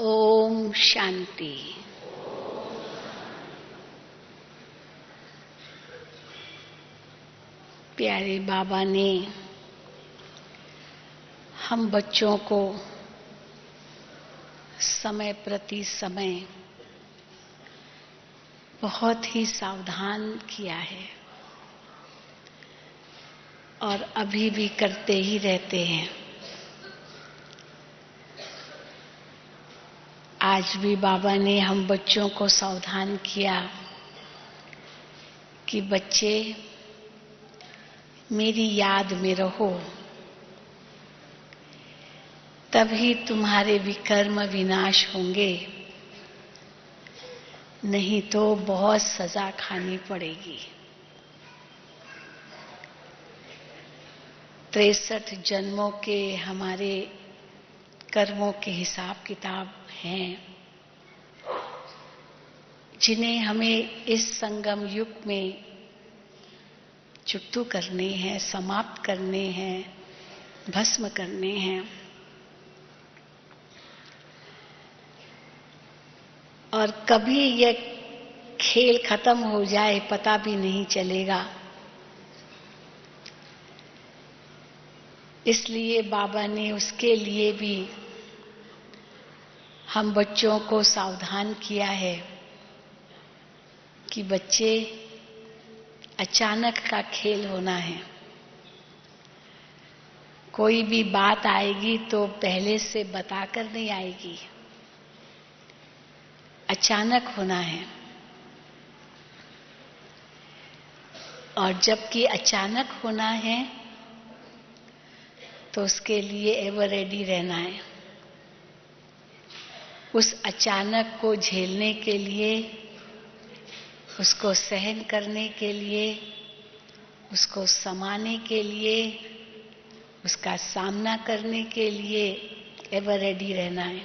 ओम शांति। प्यारे बाबा ने हम बच्चों को समय प्रति समय बहुत ही सावधान किया है और अभी भी करते ही रहते हैं। आज भी बाबा ने हम बच्चों को सावधान किया कि बच्चे मेरी याद में रहो, तभी तुम्हारे विकर्म विनाश होंगे, नहीं तो बहुत सजा खानी पड़ेगी। 63 जन्मों के हमारे कर्मों के हिसाब किताब हैं, जिन्हें हमें इस संगम युग में चुट्टू करने हैं, समाप्त करने हैं, भस्म करने हैं। और कभी यह खेल खत्म हो जाए पता भी नहीं चलेगा। इसलिए बाबा ने उसके लिए भी हम बच्चों को सावधान किया है कि बच्चे अचानक का खेल होना है। कोई भी बात आएगी तो पहले से बताकर नहीं आएगी, अचानक होना है। और जबकि अचानक होना है तो उसके लिए एवर रेडी रहना है। उस अचानक को झेलने के लिए, उसको सहन करने के लिए, उसको समाने के लिए, उसका सामना करने के लिए एवर रेडी रहना है।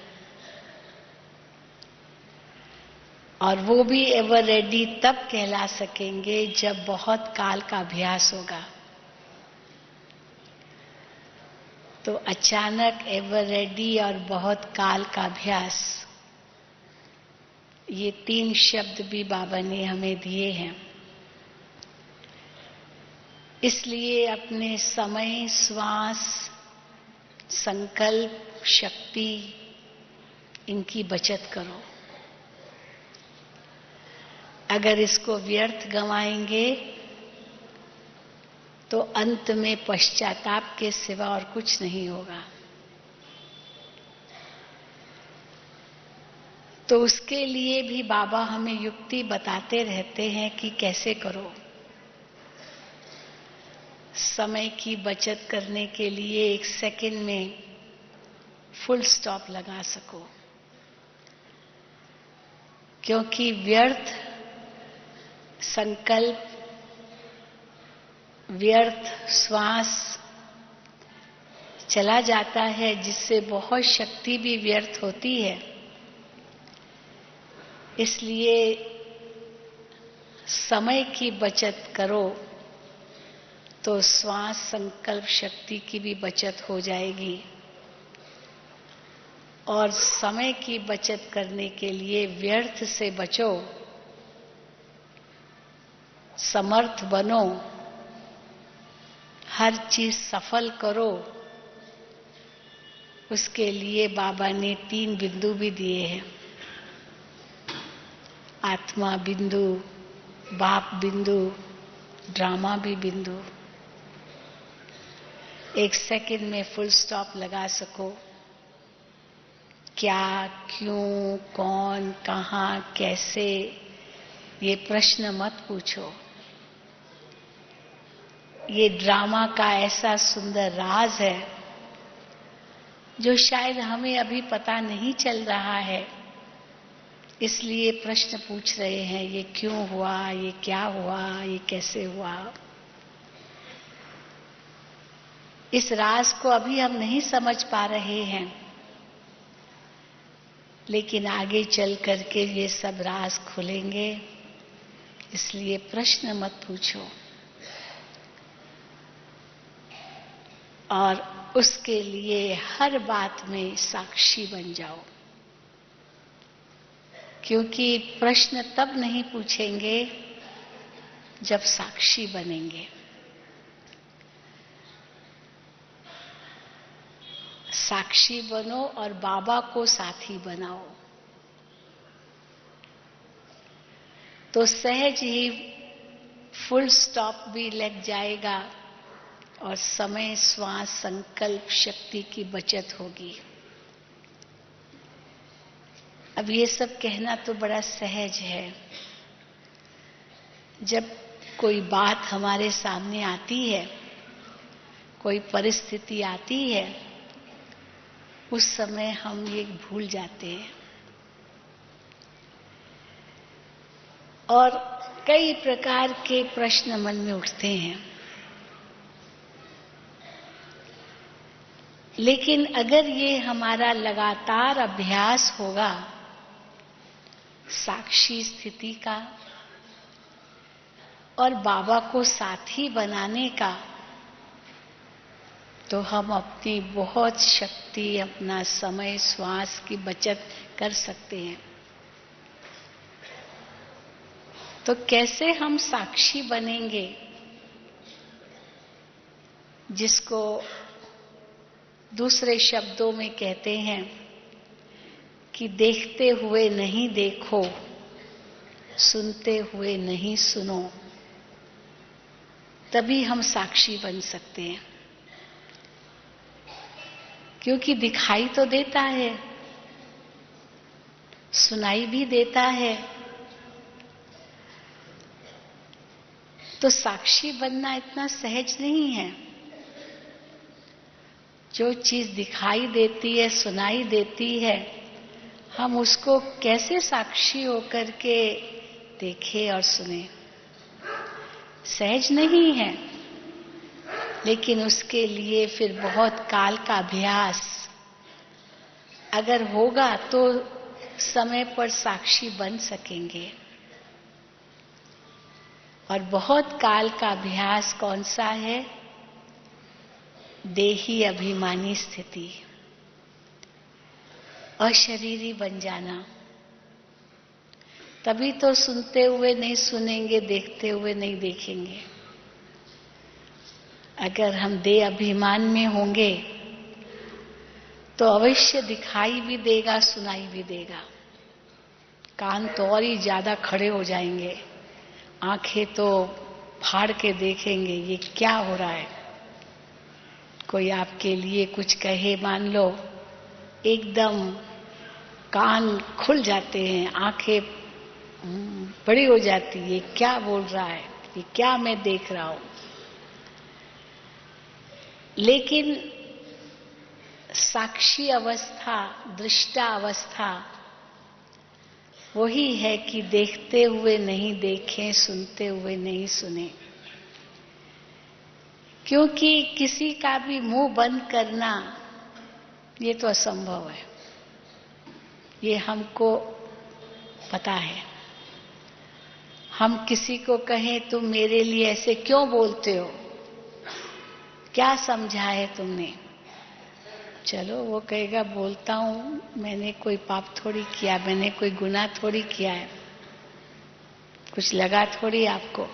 और वो भी एवर रेडी तब कहला सकेंगे जब बहुत काल का अभ्यास होगा। तो अचानक, एवर रेडी और बहुत काल का अभ्यास, ये 3 शब्द भी बाबा ने हमें दिए हैं। इसलिए अपने समय, श्वास, संकल्प, शक्ति, इनकी बचत करो। अगर इसको व्यर्थ गंवाएंगे तो अंत में पश्चाताप के सिवा और कुछ नहीं होगा। तो उसके लिए भी बाबा हमें युक्ति बताते रहते हैं कि कैसे करो। समय की बचत करने के लिए 1 सेकंड में फुल स्टॉप लगा सको, क्योंकि व्यर्थ संकल्प, व्यर्थ श्वास चला जाता है, जिससे बहुत शक्ति भी व्यर्थ होती है। इसलिए समय की बचत करो तो श्वास, संकल्प, शक्ति की भी बचत हो जाएगी। और समय की बचत करने के लिए व्यर्थ से बचो, समर्थ बनो, हर चीज सफल करो। उसके लिए बाबा ने 3 बिंदु भी दिए हैं। आत्मा बिंदु, बाप बिंदु, ड्रामा भी बिंदु। 1 सेकंड में फुल स्टॉप लगा सको। क्या, क्यों, कौन, कहां, कैसे, ये प्रश्न मत पूछो। ये ड्रामा का ऐसा सुंदर राज है जो शायद हमें अभी पता नहीं चल रहा है। इसलिए प्रश्न पूछ रहे हैं, ये क्यों हुआ, ये क्या हुआ, ये कैसे हुआ। इस राज को अभी हम नहीं समझ पा रहे हैं, लेकिन आगे चल करके ये सब राज खुलेंगे। इसलिए प्रश्न मत पूछो और उसके लिए हर बात में साक्षी बन जाओ। क्योंकि प्रश्न तब नहीं पूछेंगे जब साक्षी बनेंगे। साक्षी बनो और बाबा को साथी बनाओ, तो सहज ही फुल स्टॉप भी लग जाएगा और समय, श्वास, संकल्प शक्ति की बचत होगी। अब ये सब कहना तो बड़ा सहज है। जब कोई बात हमारे सामने आती है, कोई परिस्थिति आती है, उस समय हम ये भूल जाते हैं और कई प्रकार के प्रश्न मन में उठते हैं। लेकिन अगर ये हमारा लगातार अभ्यास होगा साक्षी स्थिति का और बाबा को साथी बनाने का, तो हम अपनी बहुत शक्ति, अपना समय, श्वास की बचत कर सकते हैं। तो कैसे हम साक्षी बनेंगे, जिसको दूसरे शब्दों में कहते हैं कि देखते हुए नहीं देखो, सुनते हुए नहीं सुनो, तभी हम साक्षी बन सकते हैं। क्योंकि दिखाई तो देता है, सुनाई भी देता है, तो साक्षी बनना इतना सहज नहीं है। जो चीज दिखाई देती है, सुनाई देती है, हम उसको कैसे साक्षी होकर के देखें और सुने, सहज नहीं है। लेकिन उसके लिए फिर बहुत काल का अभ्यास अगर होगा तो समय पर साक्षी बन सकेंगे। और बहुत काल का अभ्यास कौन सा है? देही अभिमानी स्थिति, अशरीरी बन जाना। तभी तो सुनते हुए नहीं सुनेंगे, देखते हुए नहीं देखेंगे। अगर हम देह अभिमान में होंगे तो अवश्य दिखाई भी देगा, सुनाई भी देगा। कान तो और ही ज्यादा खड़े हो जाएंगे, आंखें तो फाड़ के देखेंगे ये क्या हो रहा है। कोई आपके लिए कुछ कहे, मान लो, एकदम कान खुल जाते हैं, आंखें बड़ी हो जाती है, ये क्या बोल रहा है, ये क्या मैं देख रहा हूं। लेकिन साक्षी अवस्था, दृष्टा अवस्था वही है कि देखते हुए नहीं देखें, सुनते हुए नहीं सुने। क्योंकि किसी का भी मुंह बंद करना ये तो असंभव है, ये हमको पता है। हम किसी को कहें तुम मेरे लिए ऐसे क्यों बोलते हो, क्या समझा है तुमने? चलो वो कहेगा बोलता हूं, मैंने कोई पाप थोड़ी किया, मैंने कोई गुनाह थोड़ी किया है, कुछ लगा थोड़ी आपको।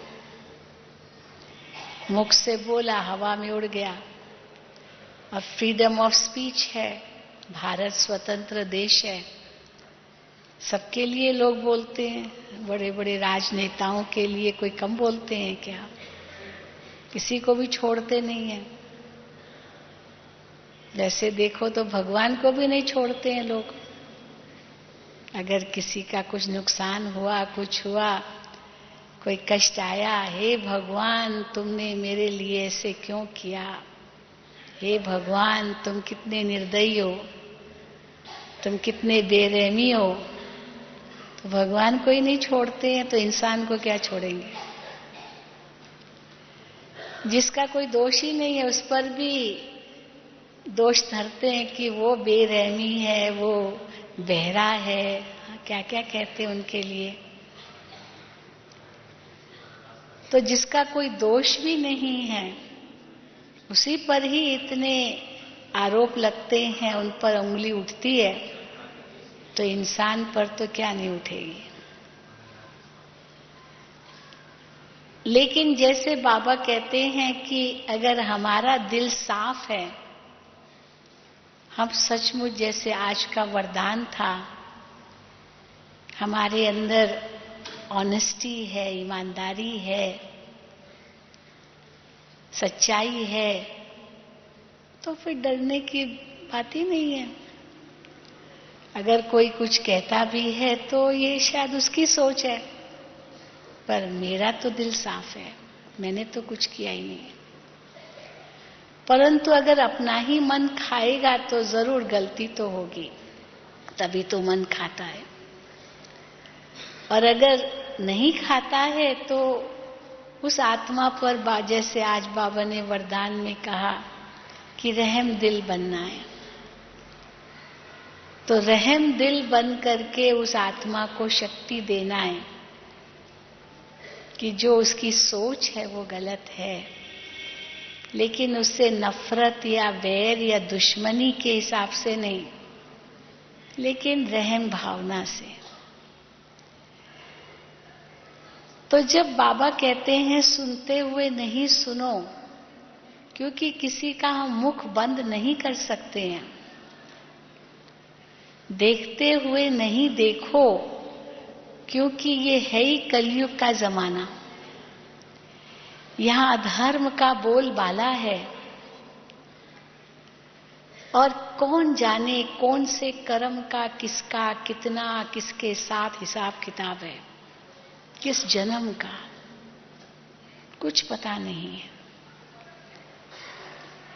मुख से बोला, हवा में उड़ गया। और फ्रीडम ऑफ स्पीच है, भारत स्वतंत्र देश है, सबके लिए लोग बोलते हैं। बड़े बड़े राजनेताओं के लिए कोई कम बोलते हैं क्या? किसी को भी छोड़ते नहीं है। वैसे देखो तो भगवान को भी नहीं छोड़ते हैं लोग। अगर किसी का कुछ नुकसान हुआ, कुछ हुआ, कोई कष्ट आया, हे भगवान तुमने मेरे लिए ऐसे क्यों किया, हे भगवान तुम कितने निर्दयी हो, तुम कितने बेरहमी हो। तो भगवान को ही नहीं छोड़ते हैं तो इंसान को क्या छोड़ेंगे? जिसका कोई दोष ही नहीं है उस पर भी दोष धरते हैं कि वो बेरहमी है, वो बहरा है, क्या क्या कहते हैं उनके लिए। तो जिसका कोई दोष भी नहीं है उसी पर ही इतने आरोप लगते हैं, उन पर उंगली उठती है। तो इंसान पर तो क्या नहीं उठेगी। लेकिन जैसे बाबा कहते हैं कि अगर हमारा दिल साफ है, हम सचमुच जैसे आज का वरदान था, हमारे अंदर ऑनेस्टी है, ईमानदारी है, सच्चाई है, तो फिर डरने की बात ही नहीं है। अगर कोई कुछ कहता भी है तो ये शायद उसकी सोच है, पर मेरा तो दिल साफ है, मैंने तो कुछ किया ही नहीं। परंतु अगर अपना ही मन खाएगा तो जरूर गलती तो होगी, तभी तो मन खाता है। और अगर नहीं खाता है तो उस आत्मा पर जैसे आज बाबा ने वरदान में कहा कि रहम दिल बनना है, तो रहम दिल बन करके उस आत्मा को शक्ति देना है कि जो उसकी सोच है वो गलत है, लेकिन उससे नफरत या वैर या दुश्मनी के हिसाब से नहीं, लेकिन रहम भावना से। तो जब बाबा कहते हैं सुनते हुए नहीं सुनो, क्योंकि किसी का हम मुख बंद नहीं कर सकते हैं, देखते हुए नहीं देखो, क्योंकि ये है ही कलयुग का जमाना, यहां अधर्म का बोलबाला है, और कौन जाने कौन से कर्म का किसका कितना किसके साथ हिसाब किताब है, किस जन्म का कुछ पता नहीं है।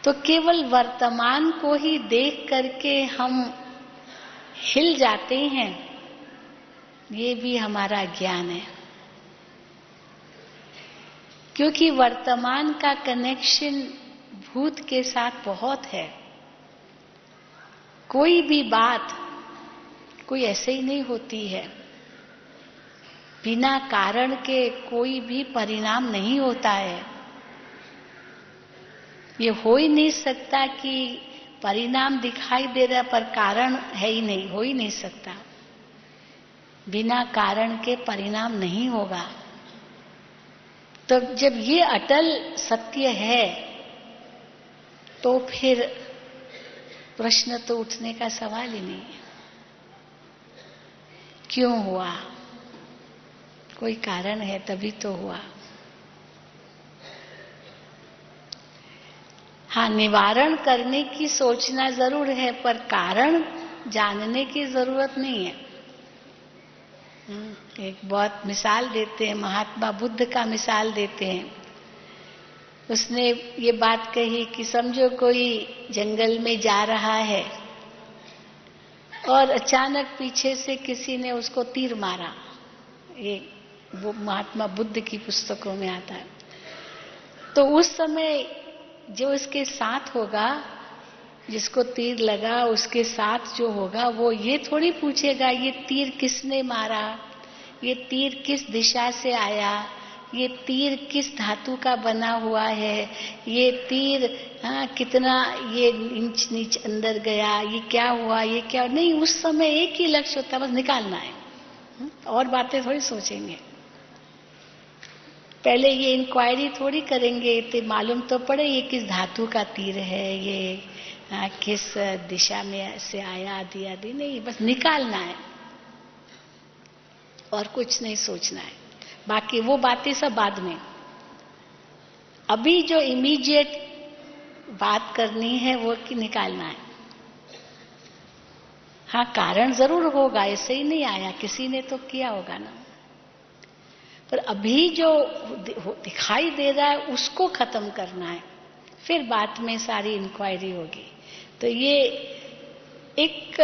तो केवल वर्तमान को ही देख करके हम हिल जाते हैं, ये भी हमारा ज्ञान है, क्योंकि वर्तमान का कनेक्शन भूत के साथ बहुत है। कोई भी बात कोई ऐसे ही नहीं होती है, बिना कारण के कोई भी परिणाम नहीं होता है। ये हो ही नहीं सकता कि परिणाम दिखाई दे रहा पर कारण है ही नहीं, हो ही नहीं सकता। बिना कारण के परिणाम नहीं होगा। तो जब ये अटल सत्य है तो फिर प्रश्न तो उठने का सवाल ही नहीं है। क्यों हुआ? कोई कारण है तभी तो हुआ। हाँ, निवारण करने की सोचना जरूर है, पर कारण जानने की जरूरत नहीं है। एक बहुत मिसाल देते हैं, महात्मा बुद्ध का मिसाल देते हैं। उसने ये बात कही कि समझो कोई जंगल में जा रहा है और अचानक पीछे से किसी ने उसको तीर मारा। ये वो महात्मा बुद्ध की पुस्तकों में आता है। तो उस समय जो उसके साथ होगा, जिसको तीर लगा, उसके साथ जो होगा वो ये थोड़ी पूछेगा ये तीर किसने मारा, ये तीर किस दिशा से आया, ये तीर किस धातु का बना हुआ है, ये तीर कितना ये इंच नीच अंदर गया, ये क्या हुआ, ये क्या नहीं। उस समय एक ही लक्ष्य होता है, बस निकालना है। और बातें थोड़ी सोचेंगे। पहले ये इंक्वायरी थोड़ी करेंगे, तो मालूम तो पड़े ये किस धातु का तीर है, ये किस दिशा में से आया, आदि आदि नहीं, बस निकालना है और कुछ नहीं सोचना है। बाकी वो बातें सब बाद में। अभी जो इमीडिएट बात करनी है वो कि निकालना है। हाँ, कारण जरूर होगा, ऐसे ही नहीं आया, किसी ने तो किया होगा ना। पर अभी जो दिखाई दे रहा है उसको खत्म करना है, फिर बाद में सारी इंक्वायरी होगी। तो ये एक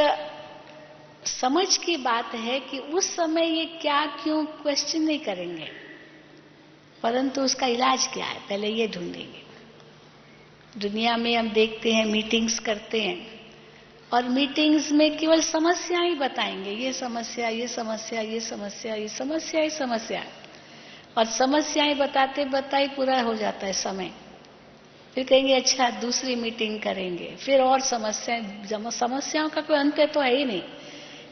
समझ की बात है कि उस समय ये क्या क्यों क्वेश्चन नहीं करेंगे, परंतु उसका इलाज क्या है पहले ये ढूंढेंगे। दुनिया में हम देखते हैं मीटिंग्स करते हैं और मीटिंग्स में केवल समस्या ही बताएंगे, ये समस्या, ये समस्या, ये समस्या, ये समस्या, ये समस्या, और समस्याएं बताते बताए पूरा हो जाता है समय। फिर कहेंगे अच्छा दूसरी मीटिंग करेंगे, फिर और समस्याएं। समस्याओं का कोई अंत तो है ही नहीं,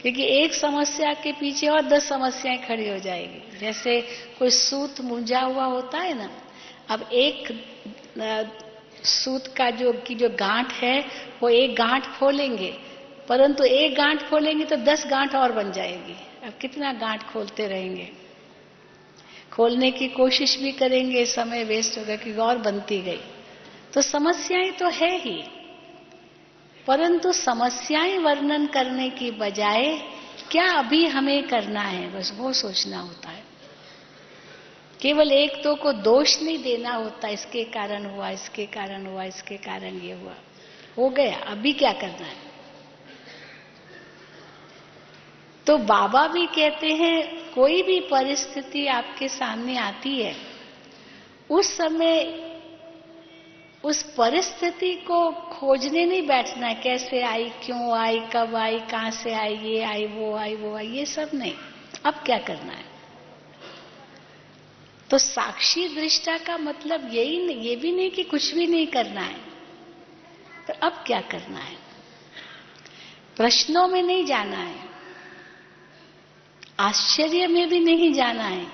क्योंकि एक समस्या के पीछे और 10 समस्याएं खड़ी हो जाएगी। जैसे कोई सूत मुरझा हुआ होता है ना, अब एक सूत का जो गांठ है वो एक गांठ खोलेंगे, परंतु एक गांठ खोलेंगे तो 10 गांठ और बन जाएगी। अब कितना गांठ खोलते रहेंगे, खोलने की कोशिश भी करेंगे, समय वेस्ट होगा क्योंकि और बनती गई। तो समस्याएं तो है ही, परंतु समस्याएं वर्णन करने की बजाय क्या अभी हमें करना है, बस वो सोचना होता है। केवल एक दो को दोष नहीं देना होता, इसके कारण हुआ, इसके कारण हुआ, इसके कारण ये हुआ, हो गया, अभी क्या करना है। तो बाबा भी कहते हैं कोई भी परिस्थिति आपके सामने आती है, उस समय उस परिस्थिति को खोजने नहीं बैठना है, कैसे आई, क्यों आई, कब आई, कहां से आई, ये आई, वो आई, वो आई, ये सब नहीं। अब क्या करना है। तो साक्षी दृष्टा का मतलब यही नहीं, ये भी नहीं कि कुछ भी नहीं करना है। तो अब क्या करना है, प्रश्नों में नहीं जाना है, आश्चर्य में भी नहीं जाना है।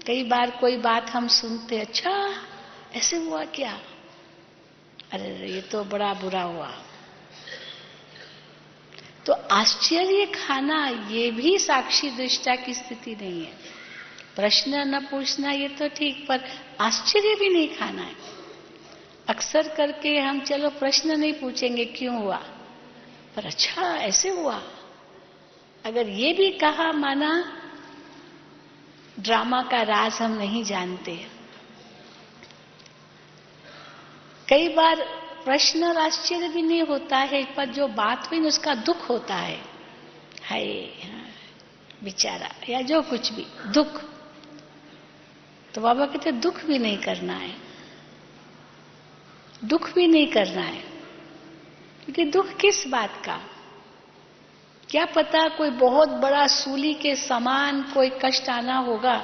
कई बार कोई बात हम सुनते, अच्छा ऐसे हुआ क्या, अरे ये तो बड़ा बुरा हुआ। तो आश्चर्य खाना ये भी साक्षी दृष्टा की स्थिति नहीं है। प्रश्न न पूछना ये तो ठीक, पर आश्चर्य भी नहीं खाना है। अक्सर करके हम चलो प्रश्न नहीं पूछेंगे क्यों हुआ, पर अच्छा ऐसे हुआ, अगर ये भी कहा माना ड्रामा का राज हम नहीं जानते। कई बार प्रश्न और आश्चर्य भी नहीं होता है, पर जो बात हुई उसका दुख होता है, हाय बेचारा, या जो कुछ भी दुख। तो बाबा कहते दुख भी नहीं करना है, दुख भी नहीं करना है, क्योंकि दुख किस बात का, क्या पता कोई बहुत बड़ा सूली के समान कोई कष्ट आना होगा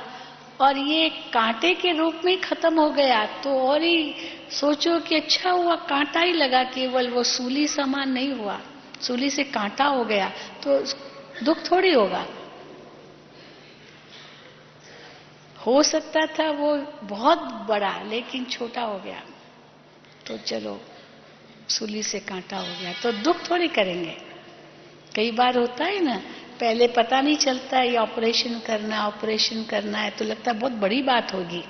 और ये कांटे के रूप में खत्म हो गया, तो और ही सोचो कि अच्छा हुआ कांटा ही लगा, केवल वो सूली समान नहीं हुआ, सूली से कांटा हो गया, तो दुख थोड़ी होगा। हो सकता था वो बहुत बड़ा, लेकिन छोटा हो गया, तो चलो सूली से कांटा हो गया, तो दुख थोड़ी करेंगे। कई बार होता है ना, पहले पता नहीं चलता है ये ऑपरेशन करना है, तो लगता है बहुत बड़ी बात होगी।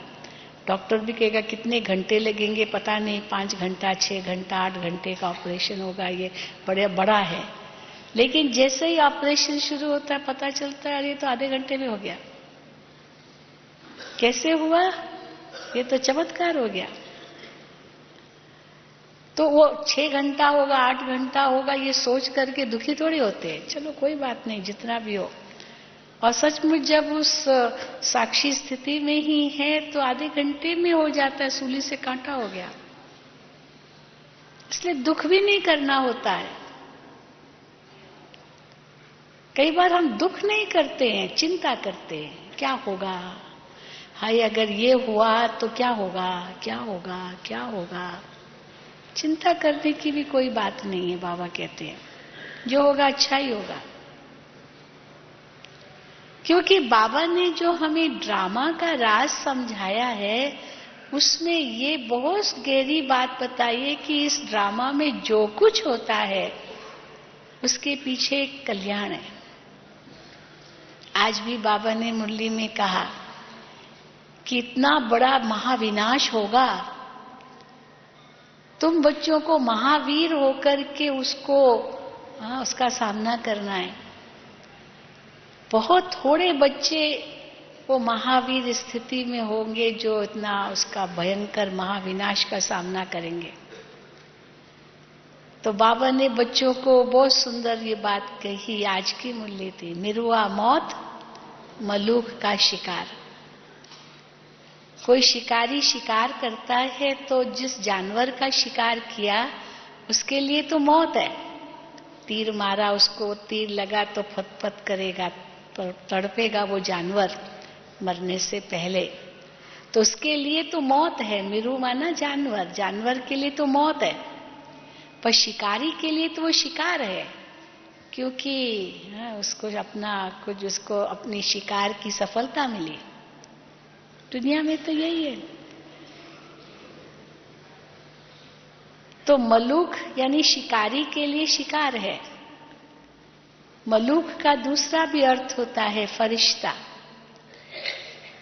डॉक्टर भी कहेगा कितने घंटे लगेंगे पता नहीं, 5 घंटा, 6 घंटा, 8 घंटे का ऑपरेशन होगा, ये बड़ा है। लेकिन जैसे ही ऑपरेशन शुरू होता है पता चलता है अरे तो आधे घंटे में हो गया। कैसे हुआ, ये तो चमत्कार हो गया। तो वो 6 घंटा होगा, 8 घंटा होगा, ये सोच करके दुखी थोड़ी होते हैं, चलो कोई बात नहीं जितना भी हो। और सचमुच जब उस साक्षी स्थिति में ही है तो आधे घंटे में हो जाता है, सूली से कांटा हो गया। इसलिए दुख भी नहीं करना होता है। कई बार हम दुख नहीं करते हैं, चिंता करते हैं, क्या होगा, हाय अगर ये हुआ तो क्या होगा, क्या होगा, क्या होगा। चिंता करने की भी कोई बात नहीं है। बाबा कहते हैं जो होगा अच्छा ही होगा, क्योंकि बाबा ने जो हमें ड्रामा का राज समझाया है उसमें ये बहुत गहरी बात बताई है कि इस ड्रामा में जो कुछ होता है उसके पीछे एक कल्याण है। आज भी बाबा ने मुरली में कहा कि इतना बड़ा महाविनाश होगा, तुम बच्चों को महावीर होकर के उसका सामना करना है। बहुत थोड़े बच्चे वो महावीर स्थिति में होंगे जो इतना उसका भयंकर महाविनाश का सामना करेंगे। तो बाबा ने बच्चों को बहुत सुंदर ये बात कही, आज की मुरली थी, निरुआ मौत मलूक का शिकार। कोई शिकारी शिकार करता है तो जिस जानवर का शिकार किया उसके लिए तो मौत है। तीर मारा उसको, तीर लगा तो फतफत करेगा, तड़पेगा वो जानवर मरने से पहले, तो उसके लिए तो मौत है। मिरु माना जानवर, जानवर के लिए तो मौत है, पर शिकारी के लिए तो वो शिकार है, क्योंकि उसको कुछ उसको अपनी शिकार की सफलता मिली। दुनिया में तो यही है। तो मलूक यानी शिकारी के लिए शिकार है। मलूक का दूसरा भी अर्थ होता है फरिश्ता।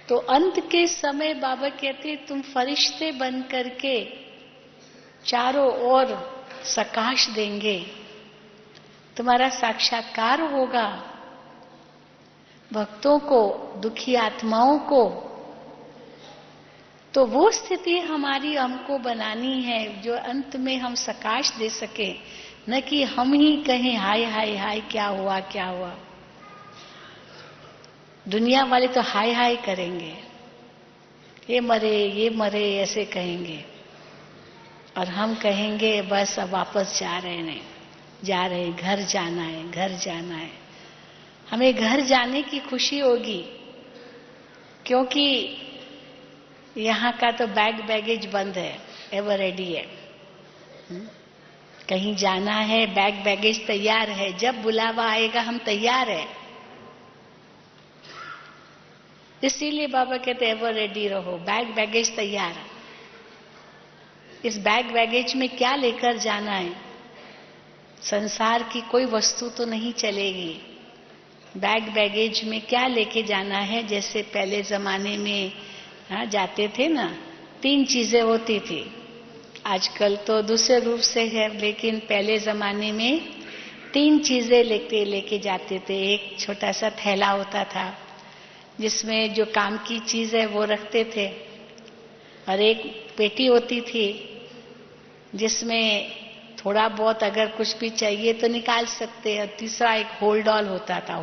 तो अंत के समय बाबा कहते तुम फरिश्ते बन करके चारों ओर प्रकाश देंगे, तुम्हारा साक्षात्कार होगा, भक्तों को, दुखी आत्माओं को। तो वो स्थिति हमारी हमको बनानी है जो अंत में हम प्रकाश दे सके, न कि हम ही कहें हाय हाय हाय क्या हुआ क्या हुआ। दुनिया वाले तो हाय हाय करेंगे, ये मरे ऐसे कहेंगे, और हम कहेंगे बस अब वापस जा रहे हैं, घर जाना है। हमें घर जाने की खुशी होगी, क्योंकि यहाँ का तो बैगेज बंद है, एवर रेडी है। कहीं जाना है, बैगेज तैयार है, जब बुलावा आएगा हम तैयार है। इसीलिए बाबा कहते एवर रेडी रहो, बैगेज तैयार। इस बैगेज में क्या लेकर जाना है? संसार की कोई वस्तु तो नहीं चलेगी। बैगेज में क्या लेके जाना है? जैसे पहले जमाने में जाते थे ना, 3 चीजें होती थी। आजकल तो दूसरे रूप से है, लेकिन पहले जमाने में 3 चीजें लेके जाते थे। एक छोटा सा थैला होता था जिसमें जो काम की चीज है वो रखते थे, और एक पेटी होती थी जिसमें थोड़ा बहुत अगर कुछ भी चाहिए तो निकाल सकते। और तीसरा एक होल्डॉल होता था,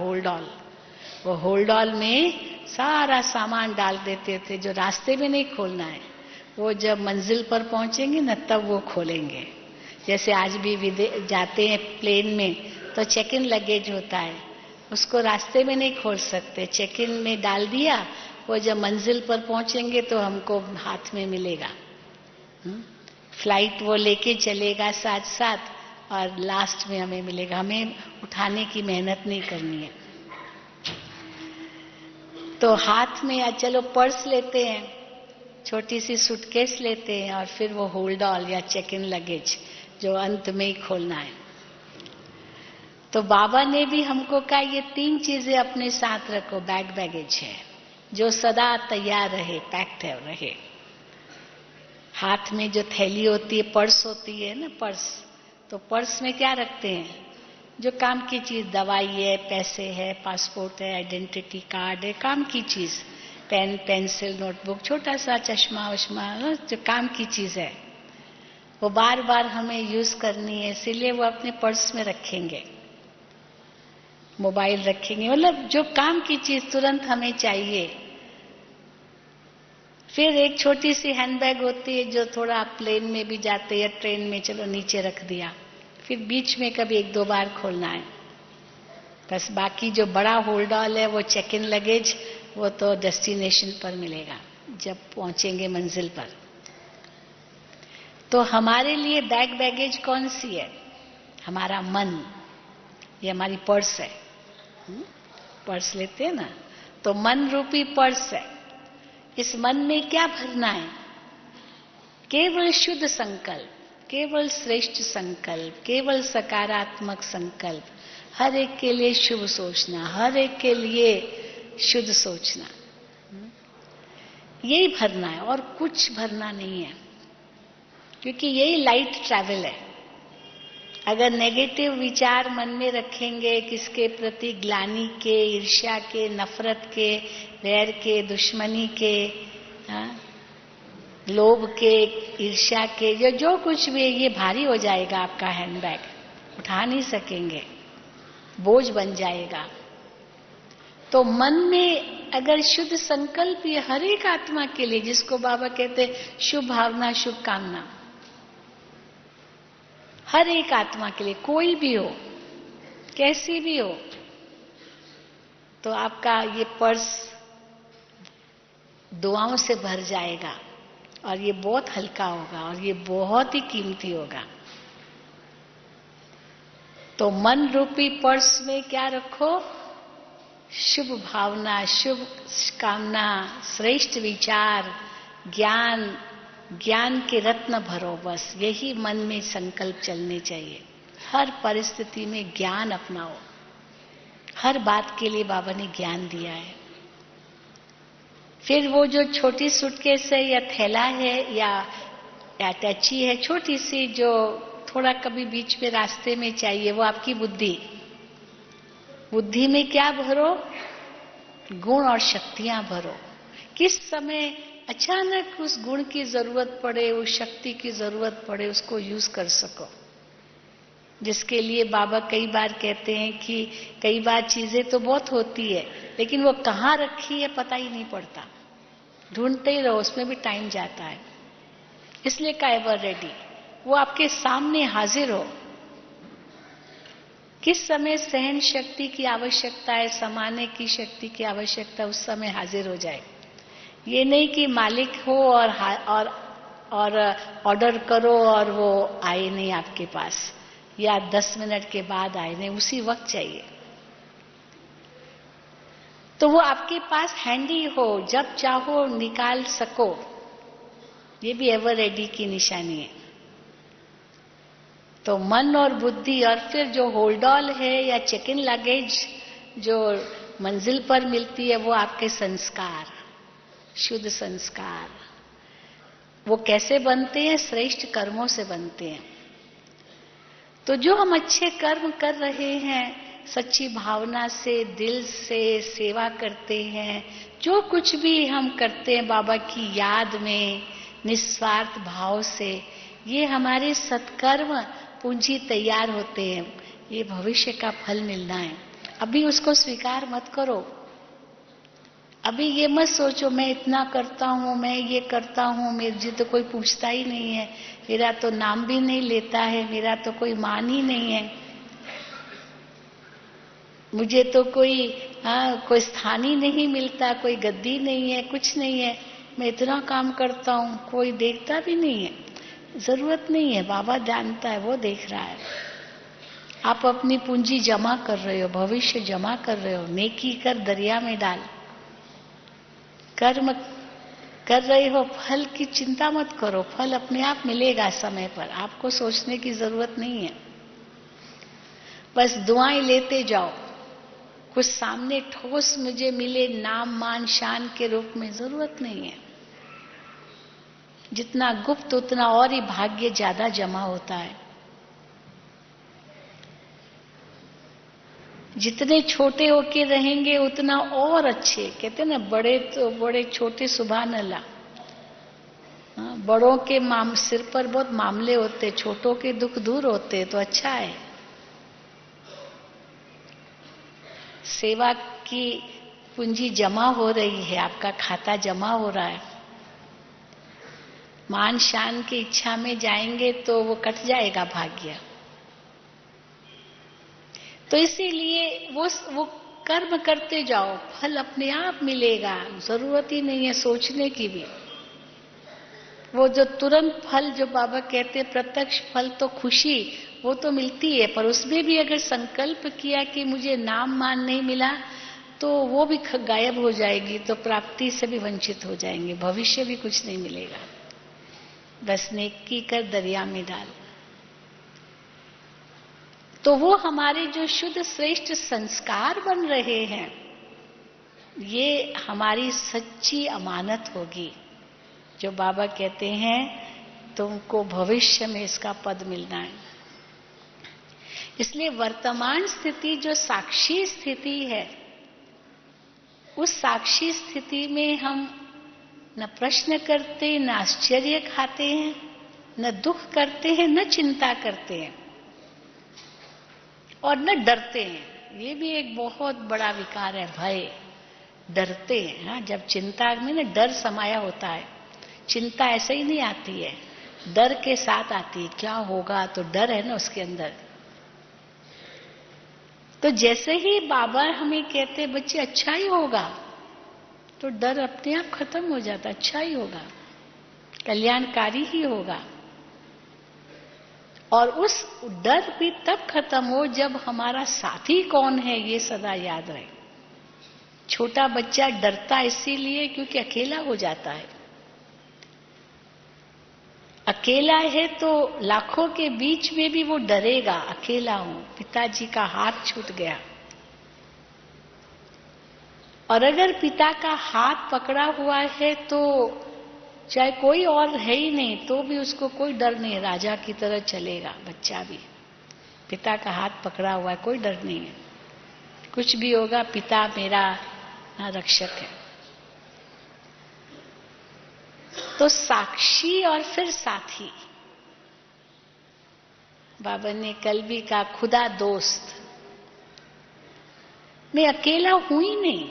वो होल्डॉल में सारा सामान डाल देते थे, जो रास्ते में नहीं खोलना है, वो जब मंजिल पर पहुंचेंगे ना तब वो खोलेंगे। जैसे आज भी जाते हैं प्लेन में तो चेक इन लगेज होता है, उसको रास्ते में नहीं खोल सकते, चेक इन में डाल दिया, वो जब मंजिल पर पहुंचेंगे तो हमको हाथ में मिलेगा। फ्लाइट वो लेके चलेगा साथ साथ, और लास्ट में हमें मिलेगा। हमें उठाने की मेहनत नहीं करनी है। तो हाथ में चलो पर्स लेते हैं, छोटी सी सूटकेस लेते हैं, और फिर वो होल्ड ऑल या चेक इन लगेज जो अंत में ही खोलना है। तो बाबा ने भी हमको कहा ये 3 चीजें अपने साथ रखो, बैगेज है जो सदा तैयार रहे, पैक्ड रहे। हाथ में जो थैली होती है, पर्स होती है ना, पर्स, तो पर्स में क्या रखते हैं? जो काम की चीज, दवाई है, पैसे है, पासपोर्ट है, आइडेंटिटी कार्ड है, काम की चीज, पेन पेंसिल नोटबुक, छोटा सा चश्मा वश्मा, जो काम की चीज है वो बार बार हमें यूज करनी है, इसीलिए वो अपने पर्स में रखेंगे। मोबाइल रखेंगे, मतलब जो काम की चीज तुरंत हमें चाहिए। फिर एक छोटी सी हैंडबैग होती है जो थोड़ा प्लेन में भी जाते हैं, ट्रेन में चलो नीचे रख दिया, फिर बीच में कभी 1-2 बार खोलना है बस। बाकी जो बड़ा होल्ड ऑल है वो चेक इन लगेज, वो तो डेस्टिनेशन पर मिलेगा जब पहुंचेंगे मंजिल पर। तो हमारे लिए बैगेज कौन सी है? हमारा मन, ये हमारी पर्स है। पर्स लेते हैं ना, तो मन रूपी पर्स है। इस मन में क्या भरना है? केवल शुद्ध संकल्प, केवल श्रेष्ठ संकल्प, केवल सकारात्मक संकल्प, हर एक के लिए शुभ सोचना, हर एक के लिए शुद्ध सोचना, यही भरना है और कुछ भरना नहीं है, क्योंकि यही लाइट ट्रैवल है। अगर नेगेटिव विचार मन में रखेंगे, किसके प्रति ग्लानि के, ईर्ष्या के, नफरत के, वैर के, दुश्मनी के, लोभ के, ईर्ष्या के, जो कुछ भी, ये भारी हो जाएगा आपका हैंडबैग, उठा नहीं सकेंगे, बोझ बन जाएगा। तो मन में अगर शुद्ध संकल्प, ये हर एक आत्मा के लिए, जिसको बाबा कहते हैं शुभ भावना, शुभ कामना, हर एक आत्मा के लिए, कोई भी हो, कैसी भी हो, तो आपका ये पर्स दुआओं से भर जाएगा, और ये बहुत हल्का होगा, और ये बहुत ही कीमती होगा। तो मन रूपी पर्स में क्या रखो? शुभ भावना, शुभ कामना, श्रेष्ठ विचार, ज्ञान, ज्ञान के रत्न भरो। बस यही मन में संकल्प चलने चाहिए। हर परिस्थिति में ज्ञान अपनाओ। हर बात के लिए बाबा ने ज्ञान दिया है। फिर वो जो छोटी सूटकेस है या थैला है या टैची है छोटी सी, जो थोड़ा कभी बीच में रास्ते में चाहिए, वो आपकी बुद्धि। बुद्धि में क्या भरो? गुण और शक्तियां भरो। किस समय अचानक उस गुण की जरूरत पड़े, उस शक्ति की जरूरत पड़े, उसको यूज कर सको। जिसके लिए बाबा कई बार कहते हैं कि कई बार चीजें तो बहुत होती है, लेकिन वो कहाँ रखी है पता ही नहीं पड़ता। ढूंढते ही रहो, उसमें भी टाइम जाता है। इसलिए का एवर रेडी, वो आपके सामने हाजिर हो। किस समय सहन शक्ति की आवश्यकता है, समाने की शक्ति की आवश्यकता, उस समय हाजिर हो जाए। ये नहीं कि मालिक हो और ऑर्डर करो और वो आए नहीं आपके पास, या 10 मिनट के बाद आए नहीं, उसी वक्त चाहिए। तो वो आपके पास हैंडी हो, जब चाहो निकाल सको। ये भी एवर रेडी की निशानी है। तो मन और बुद्धि, और फिर जो होल्ड ऑल है या चेक इन लगेज जो मंजिल पर मिलती है, वो आपके संस्कार, शुद्ध संस्कार। वो कैसे बनते हैं? श्रेष्ठ कर्मों से बनते हैं। तो जो हम अच्छे कर्म कर रहे हैं, सच्ची भावना से, दिल से सेवा करते हैं, जो कुछ भी हम करते हैं बाबा की याद में, निस्वार्थ भाव से, ये हमारे सत्कर्म पूंजी तैयार होते हैं। ये भविष्य का फल मिलना है। अभी उसको स्वीकार मत करो। अभी ये मत सोचो मैं इतना करता हूं, मैं ये करता हूं, मुझे तो कोई पूछता ही नहीं है, मेरा तो नाम भी नहीं लेता है, मेरा तो कोई मान ही नहीं है, मुझे तो कोई स्थान ही नहीं मिलता, कोई गद्दी नहीं है, कुछ नहीं है, मैं इतना काम करता हूं, कोई देखता भी नहीं है। जरूरत नहीं है, बाबा जानता है, वो देख रहा है। आप अपनी पूंजी जमा कर रहे हो, भविष्य जमा कर रहे हो। नेकी कर दरिया में डाल। कर्म कर रहे हो, फल की चिंता मत करो, फल अपने आप मिलेगा समय पर, आपको सोचने की जरूरत नहीं है। बस दुआएं लेते जाओ, कुछ सामने ठोस मुझे मिले नाम मान शान के रूप में, जरूरत नहीं है। जितना गुप्त उतना और ही भाग्य ज्यादा जमा होता है। जितने छोटे होके रहेंगे उतना और अच्छे। कहते ना, बड़े तो बड़े, छोटे सुभान अल्लाह। बड़ों के सिर पर बहुत मामले होते, छोटों के दुख दूर होते, तो अच्छा है। सेवा की पूंजी जमा हो रही है, आपका खाता जमा हो रहा है। मान शान की इच्छा में जाएंगे तो वो कट जाएगा भाग्य। तो इसीलिए वो कर्म करते जाओ, फल अपने आप मिलेगा। जरूरत ही नहीं है सोचने की भी। वो जो तुरंत फल जो बाबा कहते हैं प्रत्यक्ष फल, तो खुशी वो तो मिलती है, पर उसमें भी अगर संकल्प किया कि मुझे नाम मान नहीं मिला, तो वो भी गायब हो जाएगी, तो प्राप्ति से भी वंचित हो जाएंगे, भविष्य भी कुछ नहीं मिलेगा। बस नेकी कर दरिया में डाल। तो वो हमारे जो शुद्ध श्रेष्ठ संस्कार बन रहे हैं, ये हमारी सच्ची अमानत होगी। जो बाबा कहते हैं तुमको भविष्य में इसका पद मिलना है। इसलिए वर्तमान स्थिति जो साक्षी स्थिति है, उस साक्षी स्थिति में हम न प्रश्न करते, न आश्चर्य खाते हैं, न दुख करते हैं, न चिंता करते हैं, और न डरते हैं। ये भी एक बहुत बड़ा विकार है, भय। डरते हैं। हाँ, जब चिंता में ना डर समाया होता है। चिंता ऐसे ही नहीं आती है, डर के साथ आती है। क्या होगा, तो डर है ना उसके अंदर। तो जैसे ही बाबा हमें कहते बच्चे अच्छा ही होगा, तो डर अपने आप खत्म हो जाता। अच्छा ही होगा, कल्याणकारी ही होगा। और उस डर भी तब खत्म हो जब हमारा साथी कौन है ये सदा याद रहे। छोटा बच्चा डरता इसीलिए क्योंकि अकेला हो जाता है। अकेला है तो लाखों के बीच में भी वो डरेगा, अकेला हूं, पिताजी का हाथ छूट गया। और अगर पिता का हाथ पकड़ा हुआ है तो चाहे कोई और है ही नहीं तो भी उसको कोई डर नहीं, राजा की तरह चलेगा बच्चा भी। पिता का हाथ पकड़ा हुआ है, कोई डर नहीं है, कुछ भी होगा पिता मेरा रक्षक है। तो साक्षी और फिर साथी। बाबा ने कल भी कहा खुदा दोस्त। मैं अकेला हूं ही नहीं,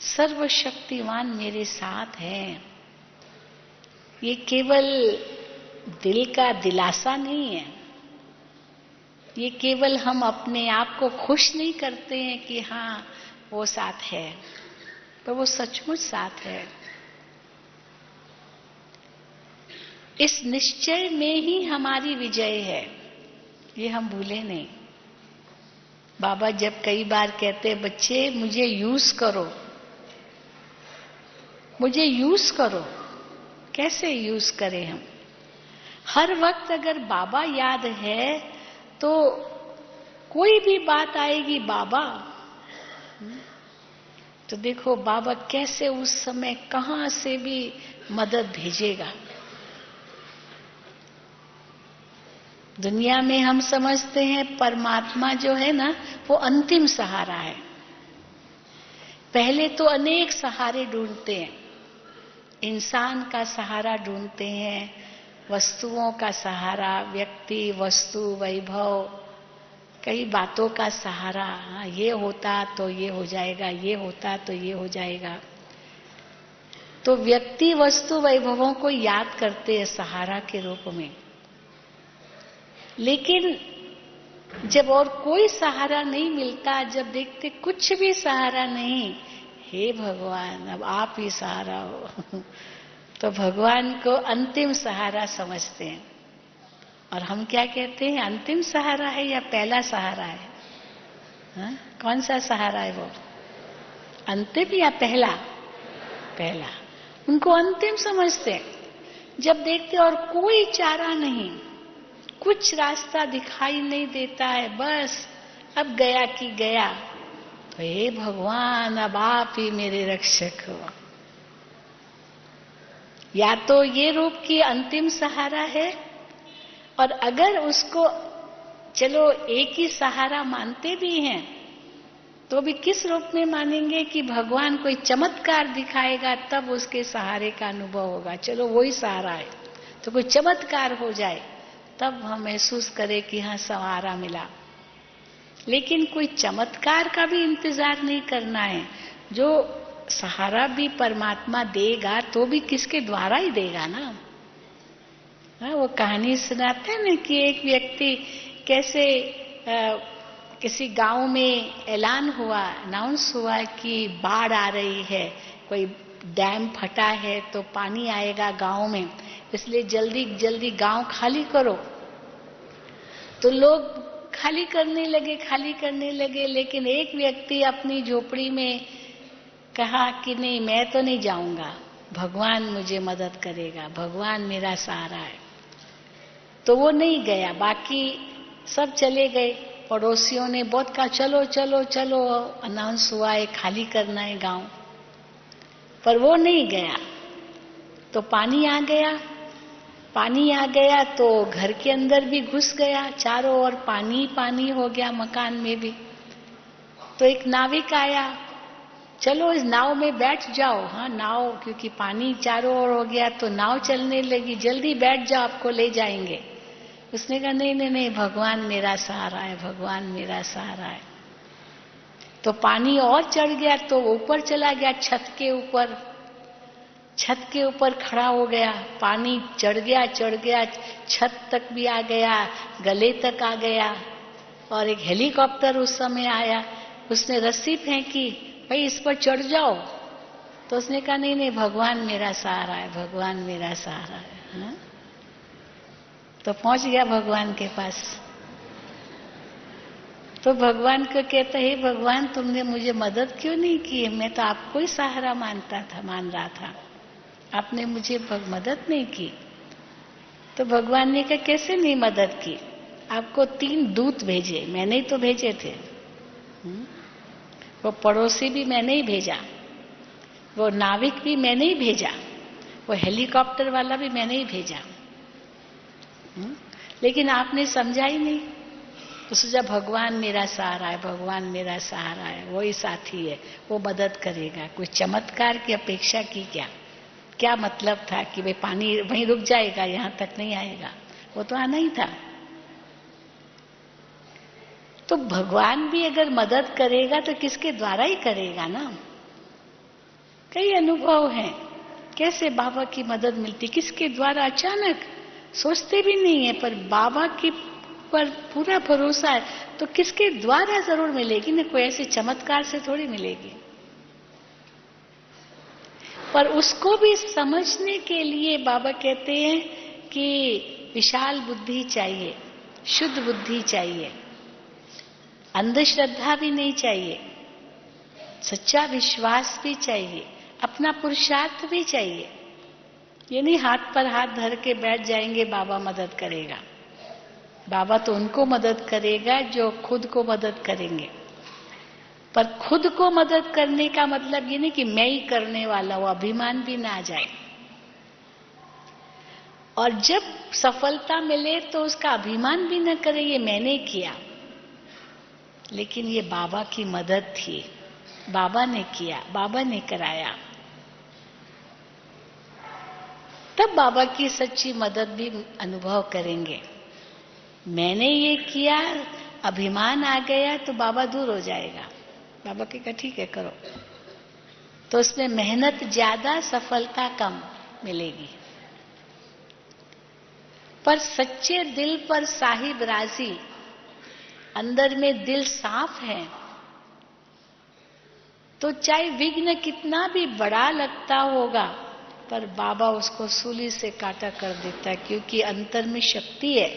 सर्वशक्तिमान मेरे साथ है। ये केवल दिल का दिलासा नहीं है, ये केवल हम अपने आप को खुश नहीं करते हैं कि हाँ वो साथ है, पर वो सचमुच साथ है। इस निश्चय में ही हमारी विजय है, ये हम भूले नहीं। बाबा जब कई बार कहते बच्चे मुझे यूज करो, मुझे यूज करो, कैसे यूज करें हम? हर वक्त अगर बाबा याद है तो कोई भी बात आएगी बाबा, तो देखो बाबा कैसे उस समय कहां से भी मदद भेजेगा। दुनिया में हम समझते हैं परमात्मा जो है ना वो अंतिम सहारा है। पहले तो अनेक सहारे ढूंढते हैं, इंसान का सहारा ढूंढते हैं, वस्तुओं का सहारा, व्यक्ति वस्तु वैभव, कई बातों का सहारा। हाँ, ये होता तो ये हो जाएगा, ये होता तो ये हो जाएगा। तो व्यक्ति वस्तु वैभवों को याद करते हैं सहारा के रूप में। लेकिन जब और कोई सहारा नहीं मिलता, जब देखते कुछ भी सहारा नहीं, हे भगवान अब आप ही सहारा हो तो भगवान को अंतिम सहारा समझते हैं। और हम क्या कहते हैं, अंतिम सहारा है या पहला सहारा है? हा? कौन सा सहारा है वो, अंतिम या पहला? पहला। उनको अंतिम समझते हैं। जब देखते और कोई चारा नहीं, कुछ रास्ता दिखाई नहीं देता है, बस अब गया कि गया, तो हे भगवान अब आप ही मेरे रक्षक हो। या तो ये रूप की अंतिम सहारा है, और अगर उसको चलो एक ही सहारा मानते भी हैं तो भी किस रूप में मानेंगे कि भगवान कोई चमत्कार दिखाएगा तब उसके सहारे का अनुभव होगा। चलो वही सहारा है तो कोई चमत्कार हो जाए तब हम महसूस करें कि हाँ सहारा मिला। लेकिन कोई चमत्कार का भी इंतजार नहीं करना है। जो सहारा भी परमात्मा देगा तो भी किसके द्वारा ही देगा ना। हाँ, वो कहानी सुनाते हैं ना कि एक व्यक्ति कैसे किसी गांव में ऐलान हुआ, अनाउंस हुआ कि बाढ़ आ रही है, कोई डैम फटा है तो पानी आएगा गांव में, इसलिए जल्दी जल्दी गांव खाली करो। तो लोग खाली करने लगे, लेकिन एक व्यक्ति अपनी झोपड़ी में कहा कि नहीं मैं तो नहीं जाऊंगा, भगवान मुझे मदद करेगा, भगवान मेरा सहारा है। तो वो नहीं गया, बाकी सब चले गए। पड़ोसियों ने बहुत कहा चलो चलो चलो, अनाउंस हुआ है खाली करना है गांव, पर वो नहीं गया। तो पानी आ गया तो घर के अंदर भी घुस गया, चारों ओर पानी पानी हो गया, मकान में भी। तो एक नाविक आया, चलो इस नाव में बैठ जाओ। हाँ नाव, क्योंकि पानी चारों ओर हो गया तो नाव चलने लगी, जल्दी बैठ जाओ आपको ले जाएंगे। उसने कहा नहीं नहीं नहीं, भगवान मेरा सहारा है, भगवान मेरा सहारा है। तो पानी और चढ़ गया तो ऊपर चला गया, छत के ऊपर खड़ा हो गया। पानी चढ़ गया छत तक भी आ गया, गले तक आ गया। और एक हेलीकॉप्टर उस समय आया, उसने रस्सी फेंकी, भाई इस पर चढ़ जाओ। तो उसने कहा नहीं नहीं, भगवान मेरा सहारा है, भगवान मेरा सहारा है। हाँ? तो पहुंच गया भगवान के पास। तो भगवान को कहता है, भगवान तुमने मुझे मदद क्यों नहीं की? मैं तो आपको ही सहारा मान रहा था, आपने मुझे मदद नहीं की। तो भगवान ने कहा, कैसे नहीं मदद की? आपको 3 दूत भेजे, मैंने ही तो भेजे थे। वो पड़ोसी भी मैंने ही भेजा, वो नाविक भी मैंने ही भेजा, वो हेलीकॉप्टर वाला भी मैंने ही भेजा, लेकिन आपने समझा ही नहीं। तो सोचा भगवान मेरा सहारा है, भगवान मेरा सहारा है, वही साथी है, वो मदद करेगा। कोई चमत्कार की अपेक्षा की क्या मतलब था कि भाई पानी वहीं रुक जाएगा, यहां तक नहीं आएगा? वो तो आना ही था। तो भगवान भी अगर मदद करेगा तो किसके द्वारा ही करेगा ना। कई अनुभव हैं कैसे बाबा की मदद मिलती, किसके द्वारा, अचानक सोचते भी नहीं है, पर बाबा की पर पूरा भरोसा है तो किसके द्वारा जरूर मिलेगी ना, कोई ऐसे चमत्कार से थोड़ी मिलेगी। पर उसको भी समझने के लिए बाबा कहते हैं कि विशाल बुद्धि चाहिए, शुद्ध बुद्धि चाहिए, अंधश्रद्धा भी नहीं चाहिए, सच्चा विश्वास भी चाहिए, अपना पुरुषार्थ भी चाहिए। ये नहीं हाथ पर हाथ धर के बैठ जाएंगे बाबा मदद करेगा। बाबा तो उनको मदद करेगा जो खुद को मदद करेंगे। पर खुद को मदद करने का मतलब ये नहीं कि मैं ही करने वाला हूं, अभिमान भी ना आ जाए। और जब सफलता मिले तो उसका अभिमान भी न करे ये मैंने किया, लेकिन ये बाबा की मदद थी, बाबा ने किया, बाबा ने कराया। तब बाबा की सच्ची मदद भी अनुभव करेंगे। मैंने ये किया, अभिमान आ गया तो बाबा दूर हो जाएगा। बाबा के कहा ठीक है करो, तो उसमें मेहनत ज्यादा, सफलता कम मिलेगी। पर सच्चे दिल पर साहिब राजी, अंदर में दिल साफ है, तो चाहे विघ्न कितना भी बड़ा लगता होगा पर बाबा उसको सूली से काटा कर देता है, क्योंकि अंतर में शक्ति है,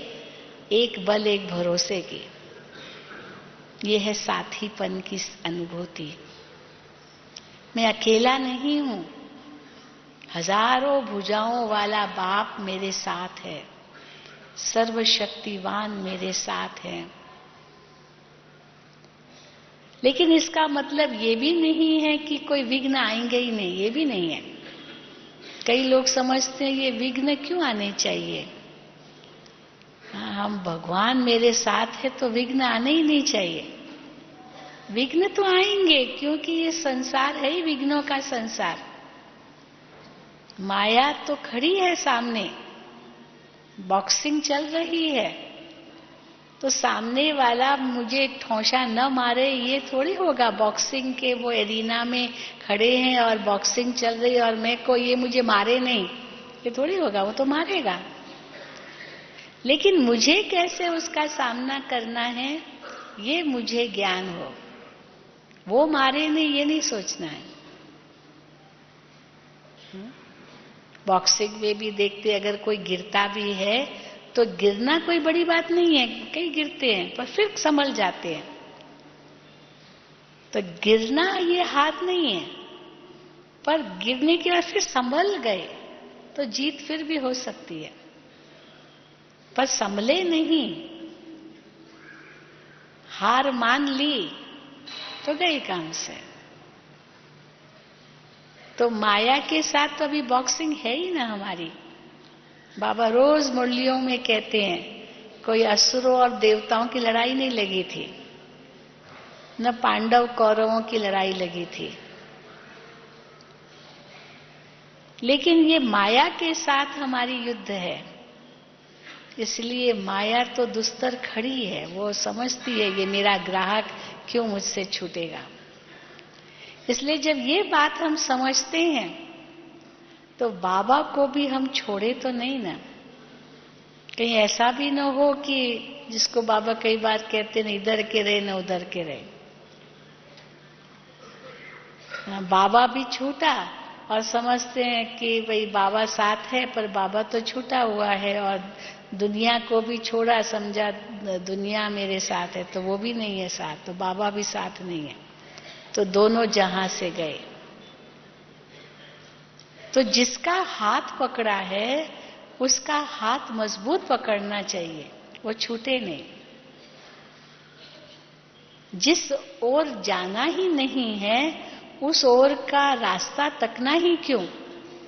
एक बल एक भरोसे की। ये है साथीपन की अनुभूति। मैं अकेला नहीं हूं, हजारों भुजाओं वाला बाप मेरे साथ है, सर्वशक्तिवान मेरे साथ है। लेकिन इसका मतलब ये भी नहीं है कि कोई विघ्न आएंगे ही नहीं, ये भी नहीं है। कई लोग समझते हैं ये विघ्न क्यों आने चाहिए, हम भगवान मेरे साथ है तो विघ्न आने ही नहीं चाहिए। विघ्न तो आएंगे क्योंकि ये संसार है ही विघ्नों का संसार। माया तो खड़ी है सामने, बॉक्सिंग चल रही है, तो सामने वाला मुझे ठोसा न मारे ये थोड़ी होगा। बॉक्सिंग के वो एरिना में खड़े हैं और बॉक्सिंग चल रही है और मैं को ये मुझे मारे नहीं, ये थोड़ी होगा, वो तो मारेगा। लेकिन मुझे कैसे उसका सामना करना है ये मुझे ज्ञान हो, वो मारे नहीं ये नहीं सोचना है। बॉक्सिंग में भी देखते अगर कोई गिरता भी है तो गिरना कोई बड़ी बात नहीं है, कई गिरते हैं पर फिर संभल जाते हैं। तो गिरना ये हाथ नहीं है, पर गिरने के बाद फिर संभल गए तो जीत फिर भी हो सकती है। पर संभले नहीं, हार मान ली तो गई काम से। तो माया के साथ तो अभी बॉक्सिंग है ही ना हमारी। बाबा रोज मुरलियों में कहते हैं कोई असुरों और देवताओं की लड़ाई नहीं लगी थी, न पांडव कौरवों की लड़ाई लगी थी, लेकिन ये माया के साथ हमारी युद्ध है। इसलिए माया तो दुस्तर खड़ी है, वो समझती है ये मेरा ग्राहक क्यों मुझसे छूटेगा। इसलिए जब ये बात हम समझते हैं तो बाबा को भी हम छोड़े तो नहीं ना। कहीं ऐसा भी न हो कि जिसको बाबा कई बार कहते न इधर के रहे न उधर के रहे। बाबा भी छूटा और समझते हैं कि भाई बाबा साथ है, पर बाबा तो छूटा हुआ है और दुनिया को भी छोड़ा, समझा दुनिया मेरे साथ है, तो वो भी नहीं है साथ, तो बाबा भी साथ नहीं है, तो दोनों जहां से गए। तो जिसका हाथ पकड़ा है उसका हाथ मजबूत पकड़ना चाहिए, वो छूटे नहीं। जिस ओर जाना ही नहीं है उस ओर का रास्ता तकना ही क्यों,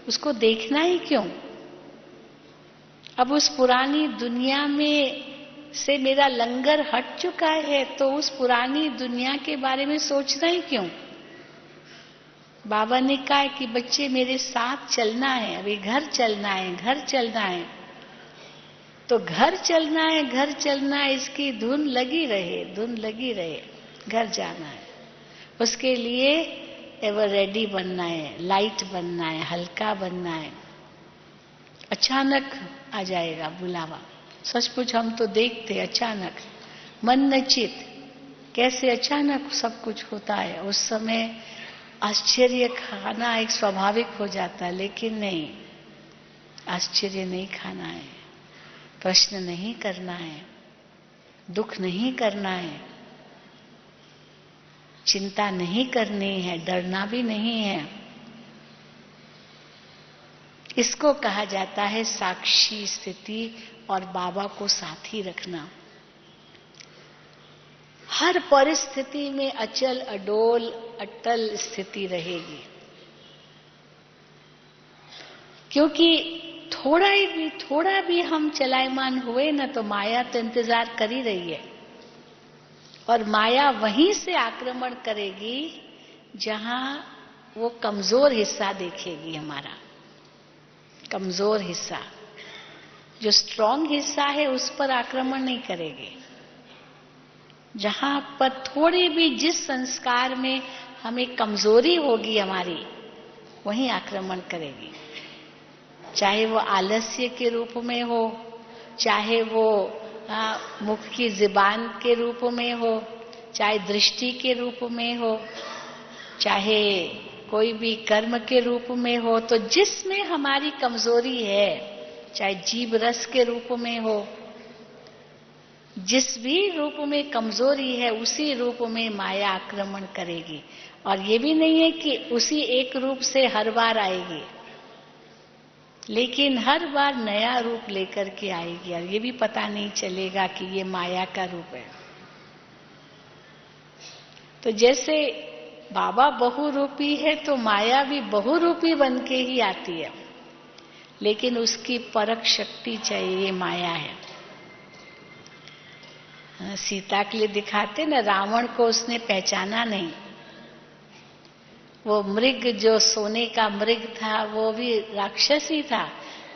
उसको देखना ही क्यों। अब उस पुरानी दुनिया में से मेरा लंगर हट चुका है, तो उस पुरानी दुनिया के बारे में सोचना ही क्यों। बाबा ने कहा कि बच्चे मेरे साथ चलना है, अभी घर चलना है, घर चलना है। तो घर चलना है, घर चलना है, इसकी धुन लगी रहे, धुन लगी रहे, घर जाना है। उसके लिए एवर रेडी बनना है, लाइट बनना है, हल्का बनना है। अचानक आ जाएगा बुलावा, सचमुच हम तो देखते अचानक, मन न चित, कैसे अचानक सब कुछ होता है। उस समय आश्चर्य खाना एक स्वाभाविक हो जाता है, लेकिन नहीं, आश्चर्य नहीं खाना है, प्रश्न नहीं करना है, दुख नहीं करना है, चिंता नहीं करनी है, डरना भी नहीं है। इसको कहा जाता है साक्षी स्थिति और बाबा को साथी रखना। हर परिस्थिति में अचल अडोल अटल स्थिति रहेगी, क्योंकि थोड़ा भी हम चलायमान हुए ना तो माया तो इंतजार कर ही रही है, और माया वहीं से आक्रमण करेगी जहां वो कमजोर हिस्सा देखेगी, हमारा कमजोर हिस्सा। जो स्ट्रांग हिस्सा है उस पर आक्रमण नहीं करेगी। जहां पर थोड़ी भी जिस संस्कार में हमें कमजोरी होगी हमारी, वहीं आक्रमण करेगी। चाहे वो आलस्य के रूप में हो, चाहे वो मुख की जुबान के रूप में हो, चाहे दृष्टि के रूप में हो, चाहे कोई भी कर्म के रूप में हो, तो जिसमें हमारी कमजोरी है, चाहे जीव रस के रूप में हो, जिस भी रूप में कमजोरी है उसी रूप में माया आक्रमण करेगी। और ये भी नहीं है कि उसी एक रूप से हर बार आएगी, लेकिन हर बार नया रूप लेकर के आएगी, और ये भी पता नहीं चलेगा कि ये माया का रूप है। तो जैसे बाबा बहुरूपी है तो माया भी बहुरूपी बन के ही आती है, लेकिन उसकी परख शक्ति चाहिए, माया है। सीता के लिए दिखाते ना, रावण को उसने पहचाना नहीं। वो मृग जो सोने का मृग था वो भी राक्षस ही था,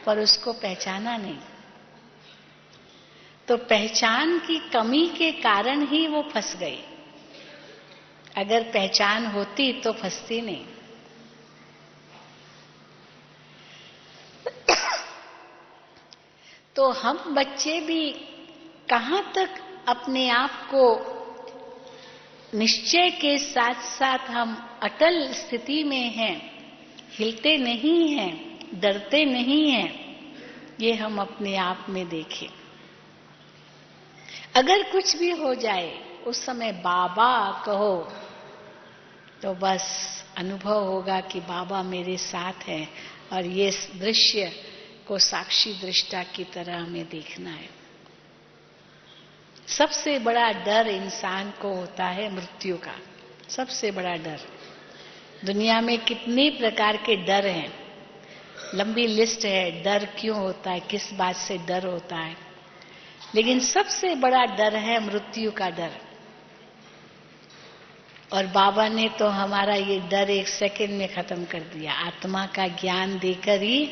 पर उसको पहचाना नहीं। तो पहचान की कमी के कारण ही वो फंस गई। अगर पहचान होती तो फंसती नहीं। तो हम बच्चे भी कहां तक अपने आप को निश्चय के साथ साथ हम अटल स्थिति में हैं, हिलते नहीं हैं, डरते नहीं हैं, ये हम अपने आप में देखें। अगर कुछ भी हो जाए उस समय बाबा कहो तो बस अनुभव होगा कि बाबा मेरे साथ है, और ये दृश्य को साक्षी दृष्टा की तरह हमें देखना है। सबसे बड़ा डर इंसान को होता है मृत्यु का, सबसे बड़ा डर। दुनिया में कितने प्रकार के डर हैं, लंबी लिस्ट है, डर क्यों होता है, किस बात से डर होता है, लेकिन सबसे बड़ा डर है मृत्यु का डर। और बाबा ने तो हमारा ये डर एक सेकंड में खत्म कर दिया। आत्मा का ज्ञान देकर ही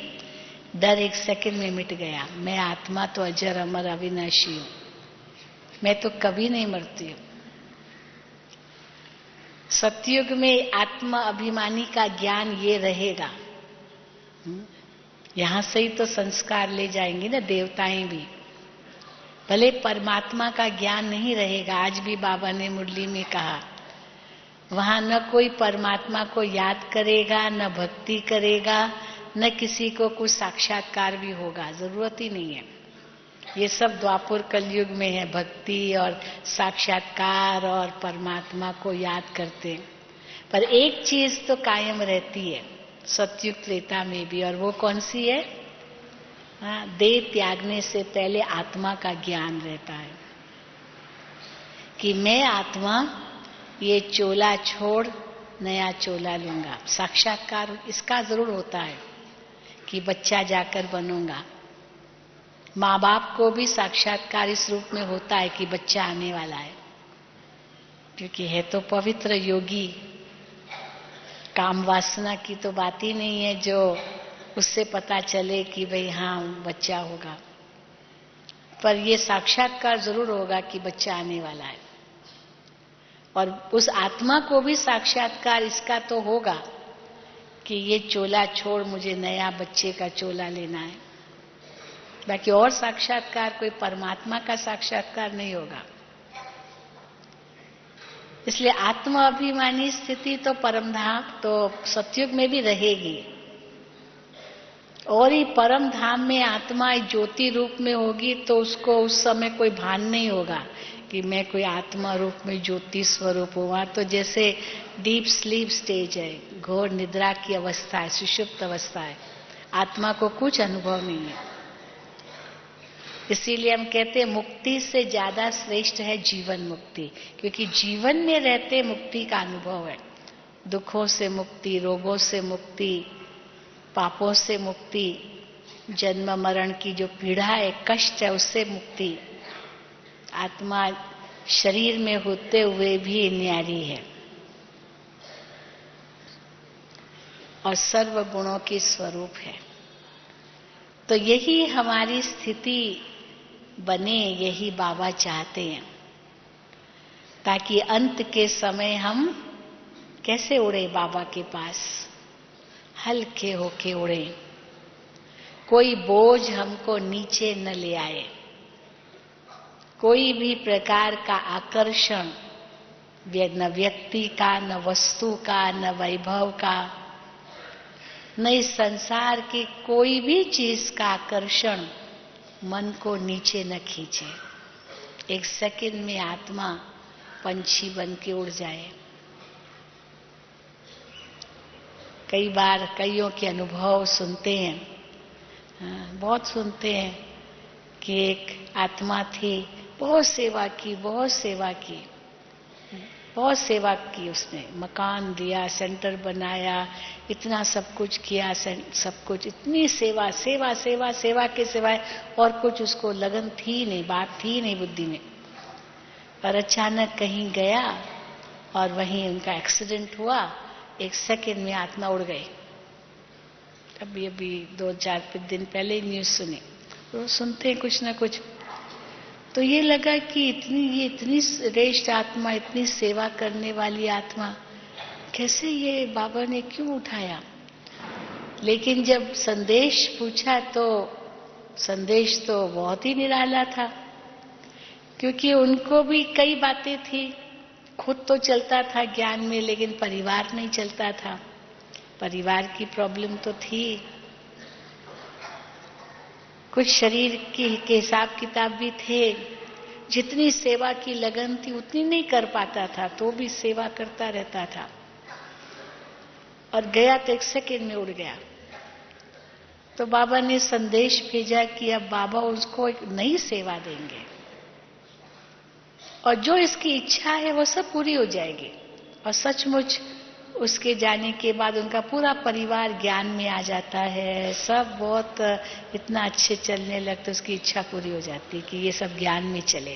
डर एक सेकंड में मिट गया। मैं आत्मा तो अजर अमर अविनाशी हूं, मैं तो कभी नहीं मरती हूं। सतयुग में आत्मा अभिमानी का ज्ञान ये रहेगा। यहां से ही तो संस्कार ले जाएंगी ना देवताएं भी। भले परमात्मा का ज्ञान नहीं रहेगा, आज भी बाबा ने मुरली में कहा वहां न कोई परमात्मा को याद करेगा, न भक्ति करेगा, न किसी को कुछ साक्षात्कार भी होगा, जरूरत ही नहीं है। ये सब द्वापर कलयुग में है, भक्ति और साक्षात्कार और परमात्मा को याद करते हैं। पर एक चीज तो कायम रहती है सतयुग त्रेता में भी, और वो कौन सी है? देह त्यागने से पहले आत्मा का ज्ञान रहता है कि मैं आत्मा ये चोला छोड़ नया चोला लूंगा। साक्षात्कार इसका जरूर होता है कि बच्चा जाकर बनूंगा। माँ बाप को भी साक्षात्कार इस रूप में होता है कि बच्चा आने वाला है, क्योंकि है तो पवित्र योगी। काम वासना की तो बात ही नहीं है जो उससे पता चले कि भाई हाँ बच्चा होगा। पर ये साक्षात्कार जरूर होगा कि बच्चा आने वाला है। और उस आत्मा को भी साक्षात्कार इसका तो होगा कि ये चोला छोड़ मुझे नया बच्चे का चोला लेना है। बाकी और साक्षात्कार कोई परमात्मा का साक्षात्कार नहीं होगा। इसलिए आत्मा अभिमानी स्थिति तो परम धाम तो सतयुग में भी रहेगी, और ही परम धाम में आत्मा ज्योति रूप में होगी तो उसको उस समय कोई भान नहीं होगा कि मैं कोई आत्मा रूप में ज्योति स्वरूप हुआ। तो जैसे डीप स्लीप स्टेज है, घोर निद्रा की अवस्था है, सुषुप्त अवस्था है, आत्मा को कुछ अनुभव नहीं है। इसीलिए हम कहते हैं मुक्ति से ज्यादा श्रेष्ठ है जीवन मुक्ति, क्योंकि जीवन में रहते मुक्ति का अनुभव है। दुखों से मुक्ति, रोगों से मुक्ति, पापों से मुक्ति, जन्म मरण की जो पीड़ा है, कष्ट है, उससे मुक्ति। आत्मा शरीर में होते हुए भी न्यारी है और सर्व गुणों की स्वरूप है। तो यही हमारी स्थिति बने, यही बाबा चाहते हैं, ताकि अंत के समय हम कैसे उड़े बाबा के पास, हल्के होके उड़े, कोई बोझ हमको नीचे न ले आए, कोई भी प्रकार का आकर्षण न व्यक्ति का, न वस्तु का, न वैभव का, न इस संसार की कोई भी चीज का आकर्षण मन को नीचे न खींचे। एक सेकंड में आत्मा पंछी बन के उड़ जाए। कई बार कईयों के अनुभव सुनते हैं, बहुत सुनते हैं कि एक आत्मा थी, बहुत सेवा की, बहुत सेवा की, बहुत सेवा की उसने, मकान दिया, सेंटर बनाया, इतना सब कुछ किया, सब कुछ, इतनी सेवा सेवा सेवा सेवा के सिवाय और कुछ उसको लगन थी नहीं, बात थी नहीं बुद्धि में। पर अचानक कहीं गया और वहीं उनका एक्सीडेंट हुआ, एक सेकंड में आत्मा उड़ गई। अभी 2-4 दिन पहले न्यूज सुनी, तो सुनते हैं कुछ ना कुछ। तो ये लगा कि ये इतनी श्रेष्ठ आत्मा, इतनी सेवा करने वाली आत्मा, कैसे ये बाबा ने क्यों उठाया। लेकिन जब संदेश पूछा तो संदेश तो बहुत ही निराला था, क्योंकि उनको भी कई बातें थी। खुद तो चलता था ज्ञान में, लेकिन परिवार नहीं चलता था, परिवार की प्रॉब्लम तो थी, कुछ शरीर के हिसाब किताब भी थे। जितनी सेवा की लगन थी उतनी नहीं कर पाता था, तो भी सेवा करता रहता था। और गया तो एक सेकंड में उड़ गया। तो बाबा ने संदेश भेजा कि अब बाबा उसको एक नई सेवा देंगे, और जो इसकी इच्छा है वो सब पूरी हो जाएगी। और सचमुच उसके जाने के बाद उनका पूरा परिवार ज्ञान में आ जाता है, सब बहुत इतना अच्छे चलने लगते, उसकी इच्छा पूरी हो जाती कि ये सब ज्ञान में चले,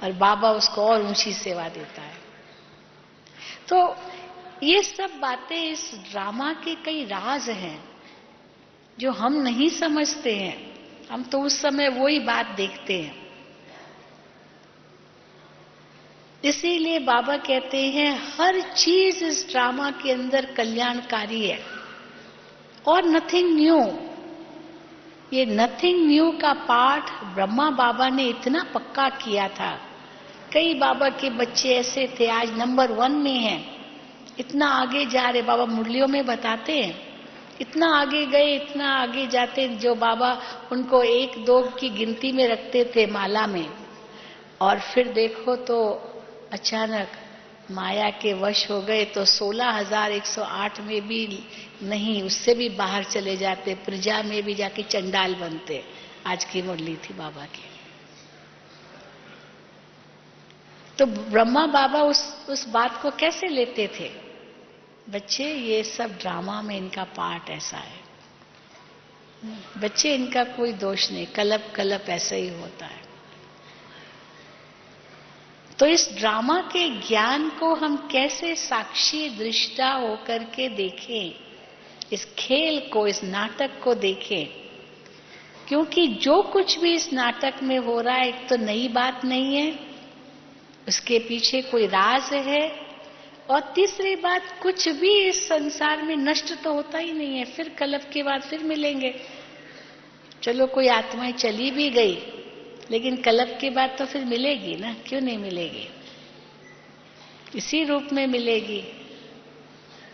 और बाबा उसको और ऊंची सेवा देता है। तो ये सब बातें इस ड्रामा के कई राज हैं जो हम नहीं समझते हैं। हम तो उस समय वही बात देखते हैं। इसीलिए बाबा कहते हैं हर चीज इस ड्रामा के अंदर कल्याणकारी है, और नथिंग न्यू। ये नथिंग न्यू का पाठ ब्रह्मा बाबा ने इतना पक्का किया था कई बाबा के बच्चे ऐसे थे, आज नंबर 1 में हैं, इतना आगे जा रहे। बाबा मुरलियों में बताते हैं, इतना आगे गए, इतना आगे जाते, जो बाबा उनको 1-2 की गिनती में रखते थे माला में, और फिर देखो तो अचानक माया के वश हो गए तो 16,108 में भी नहीं, उससे भी बाहर चले जाते, प्रजा में भी जाके चंडाल बनते। आज की मुरली थी बाबा की। तो ब्रह्मा बाबा उस बात को कैसे लेते थे? बच्चे, ये सब ड्रामा में इनका पार्ट ऐसा है। बच्चे, इनका कोई दोष नहीं, कलप कलप ऐसा ही होता है। तो इस ड्रामा के ज्ञान को हम कैसे साक्षी दृष्टा होकर के देखें, इस खेल को, इस नाटक को देखें, क्योंकि जो कुछ भी इस नाटक में हो रहा है, एक तो नई बात नहीं है, उसके पीछे कोई राज है, और तीसरी बात, कुछ भी इस संसार में नष्ट तो होता ही नहीं है। फिर कलप के बाद फिर मिलेंगे। चलो कोई आत्माएं चली भी गई, लेकिन कलप के बाद तो फिर मिलेगी ना, क्यों नहीं मिलेगी? इसी रूप में मिलेगी,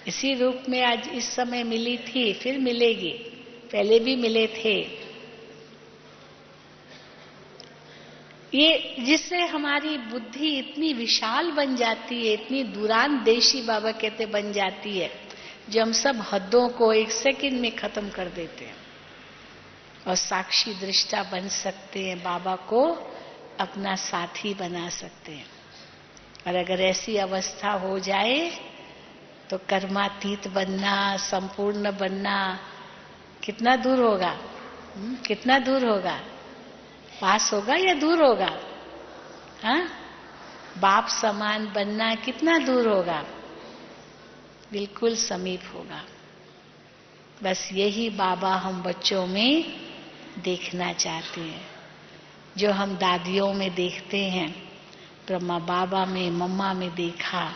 इसी रूप में आज इस समय मिली थी, फिर मिलेगी, पहले भी मिले थे। ये जिससे हमारी बुद्धि इतनी विशाल बन जाती है, इतनी दूरांदेशी बाबा कहते बन जाती है, जो हम सब हदों को 1 सेकंड में खत्म कर देते हैं और साक्षी दृष्टा बन सकते हैं, बाबा को अपना साथी बना सकते हैं। और अगर ऐसी अवस्था हो जाए तो कर्मातीत बनना, संपूर्ण बनना कितना दूर होगा? कितना दूर होगा? पास होगा या दूर होगा? हाँ, बाप समान बनना कितना दूर होगा? बिल्कुल समीप होगा। बस यही बाबा हम बच्चों में देखना चाहते हैं, जो हम दादियों में देखते हैं, ब्रह्मा बाबा में, मम्मा में देखा,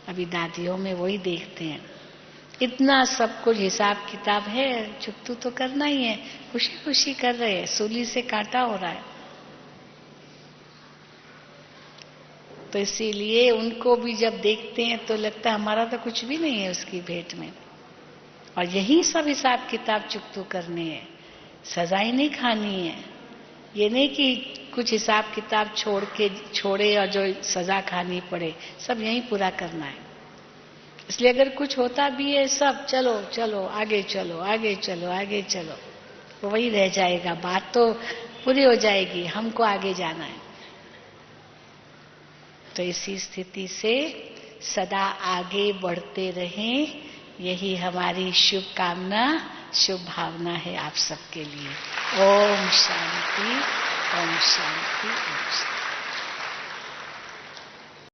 अभी दादियों में वही देखते हैं। इतना सब कुछ हिसाब किताब है, चुकतू तो करना ही है, खुशी खुशी कर रहे हैं, सूली से कांटा हो रहा है। तो इसीलिए उनको भी जब देखते हैं तो लगता है हमारा तो कुछ भी नहीं है उसकी भेंट में। और यही सब हिसाब किताब चुकतू करने हैं, सजाएं नहीं खानी है। ये नहीं कि कुछ हिसाब किताब छोड़े और जो सजा खानी पड़े, सब यही पूरा करना है। इसलिए अगर कुछ होता भी है, सब चलो चलो आगे चलो, आगे चलो, आगे चलो, तो वही रह जाएगा, बात तो पूरी हो जाएगी, हमको आगे जाना है। तो इसी स्थिति से सदा आगे बढ़ते रहें, यही हमारी शुभकामना, शुभ भावना है आप सबके लिए। ओम शांति, ओम शांति, ओम शांति।